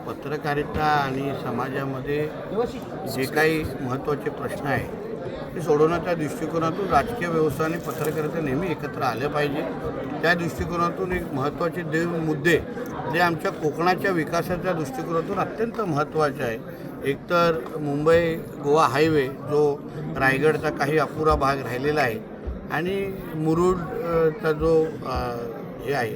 पत्रकारिता आणि समाजामध्ये जे काही महत्त्वाचे प्रश्न आहे ते सोडवण्याच्या दृष्टिकोनातून राजकीय व्यवस्था आणि पत्रकारिता नेहमी एकत्र आल्या पाहिजे. त्या दृष्टिकोनातून एक महत्त्वाचे 2 मुद्दे जे आमच्या कोकणाच्या विकासाच्या दृष्टिकोनातून अत्यंत महत्त्वाचे आहे. एकतर मुंबई गोवा हायवे जो रायगडचा काही अपुरा भाग राहिलेला आहे आणि मुरुडचा जो हे आहे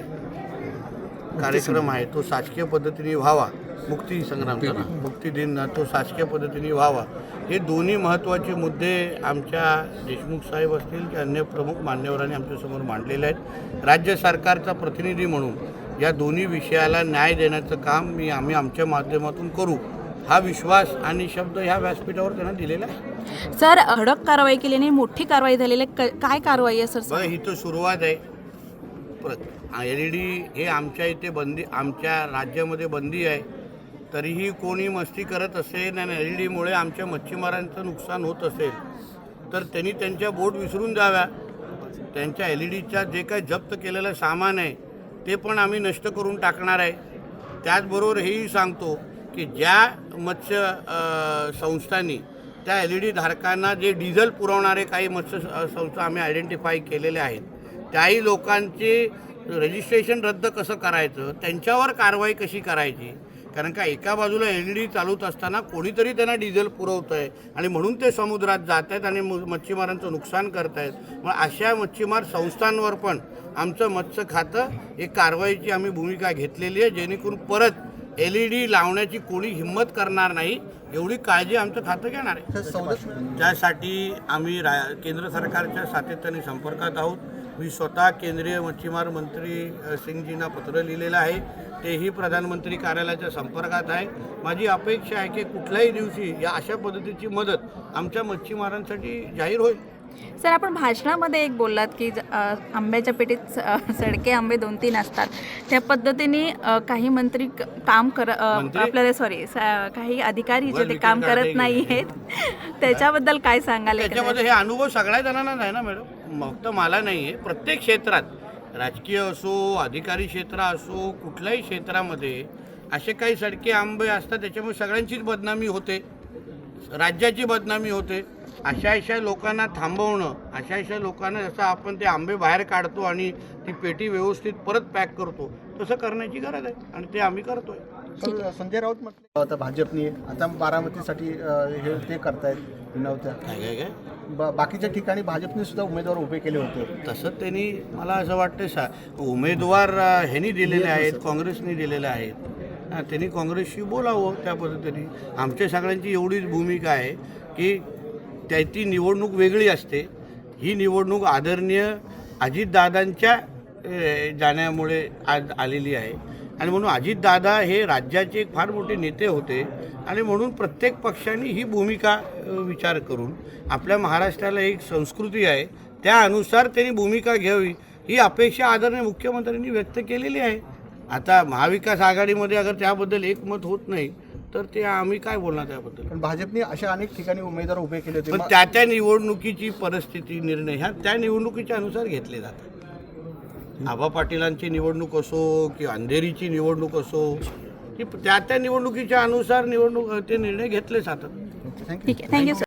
कार्यक्रम आहे तो शासकीय पद्धतीने व्हावा. मुक्ती दिन तो शासकीय पद्धतीने व्हावा. हे दोन्ही महत्त्वाचे मुद्दे आमच्या देशमुख साहेब असतील की अन्य प्रमुख मान्यवरांनी आमच्यासमोर मांडलेले आहेत. राज्य सरकारचा प्रतिनिधी म्हणून या दोन्ही विषयाला न्याय देण्याचं काम आम्ही आमच्या माध्यमातून करू हा विश्वास आणि शब्द ह्या व्यासपीठावर त्यांना दिलेला आहे. सर, धडक कारवाई केली नाही, मोठी कारवाई झालेली आहे. काय कारवाई आहे सर? बघा, ही तर सुरुवात आहे. LED हे आमच्या इथे बंदी, आमच्या राज्यामध्ये बंदी आहे. तरीही कोणी मस्ती करत असेल आणि LED मुळे आमच्या मच्छीमारांचं नुकसान होत असेल तर त्यांनी त्यांच्या बोट विसरून जाव्या. त्यांच्या LEDच्या जे काही जप्त केलेलं सामान आहे ते पण आम्ही नष्ट करून टाकणार आहे. त्याचबरोबर हेही सांगतो की ज्या मत्स्य संस्थांनी त्या LED धारकांना जे डिझेल पुरवणारे काही मत्स्य संस्था आम्ही आयडेंटिफाय केलेल्या आहेत त्याही लोकांचे रजिस्ट्रेशन रद्द कसं करायचं, त्यांच्यावर कारवाई कशी करायची. कारण का एका बाजूला LED चालूत असताना कोणीतरी त्यांना डिझेल पुरवतं आहे आणि म्हणून ते समुद्रात जात आहेत आणि मच्छीमारांचं नुकसान करत आहेत. मग अशा मच्छीमार संस्थांवर पण आमचं मत्स्य खातं एक कारवाईची आम्ही भूमिका घेतलेली आहे जेणेकरून परत LED लावण्याची कोणी हिंमत करणार नाही एवढी काळजी आमचं खातं घेणार आहे. त्यासाठी आम्ही केंद्र सरकारच्या सातत्याने संपर्कात आहोत. मी स्वतः केंद्रीय मच्छीमार मंत्री सिंगजींना पत्र लिहिलेलं आहे. तेही प्रधानमंत्री कार्यालयाच्या संपर्कात आहे. माझी अपेक्षा आहे की कुठल्याही दिवशी या अशा पद्धतीची मदत आमच्या मच्छीमारांसाठी जाहीर होईल. सर, आपण भाषणामध्ये एक बोललात की आंब्याच्या पेटीत सडके आंबे 2-3 असतात. त्या पद्धतीने काही मंत्री काम आपल्याला काही अधिकारी जे ते काम करत नाही आहेत त्याच्याबद्दल काय सांगाल? त्याच्यामध्ये हे अनुभव सगळ्या जणांनाच आहे ना मॅडम, फक्त मला नाही आहे. प्रत्येक क्षेत्रात राजकीय असो, अधिकारी क्षेत्र असो, कुठल्याही क्षेत्रामध्ये असे काही सडके आंबे असतात त्याच्यामुळे सगळ्यांचीच बदनामी होते, राज्याची बदनामी होते. अशा लोकांना थांबवणं, अशा लोकांना जसं आपण ते आंबे बाहेर काढतो आणि ती पेटी व्यवस्थित परत पॅक करतो तसं करण्याची गरज आहे आणि ते आम्ही करतोय. संजय राऊत म्हटलं आता भाजपने आता बारामतीसाठी हे ते करतायत नव्हत्या काय बाकीच्या ठिकाणी भाजपने सुद्धा उमेदवार उभे केले होते. तसं त्यांनी मला असं वाटतं उमेदवार ह्यांनी दिलेले आहेत, काँग्रेसने दिलेले आहेत. त्यांनी काँग्रेसशी बोलावं त्या पद्धतीने. आमच्या सगळ्यांची एवढीच भूमिका आहे की ती निवडणूक वेगळी असते. ही निवडणूक आदरणीय अजितदादांच्या जाण्यामुळे आज आलेली आहे आणि म्हणून अजितदादा हे राज्याचे एक फार मोठे नेते होते आणि म्हणून प्रत्येक पक्षाने ही भूमिका विचार करून आपल्या महाराष्ट्राला एक संस्कृती आहे त्यानुसार त्यांनी भूमिका घ्यावी ही अपेक्षा आदरणीय मुख्यमंत्र्यांनी व्यक्त केलेली आहे. आता महाविकास आघाडीमध्ये अगर त्याबद्दल एकमत होत नाही तर ते आम्ही काय बोलणार त्याबद्दल. पण भाजपने अशा अनेक ठिकाणी उमेदवार उभे केले होते. पण त्या निवडणुकीची परिस्थिती निर्णय ह्या त्या निवडणुकीच्या अनुसार घेतले जातात. आबा पाटीलांची निवडणूक असो किंवा अंधेरीची निवडणूक असो की त्या निवडणुकीच्या अनुसार ते निर्णय घेतले जातात. ठीक आहे, थँक्यू सर.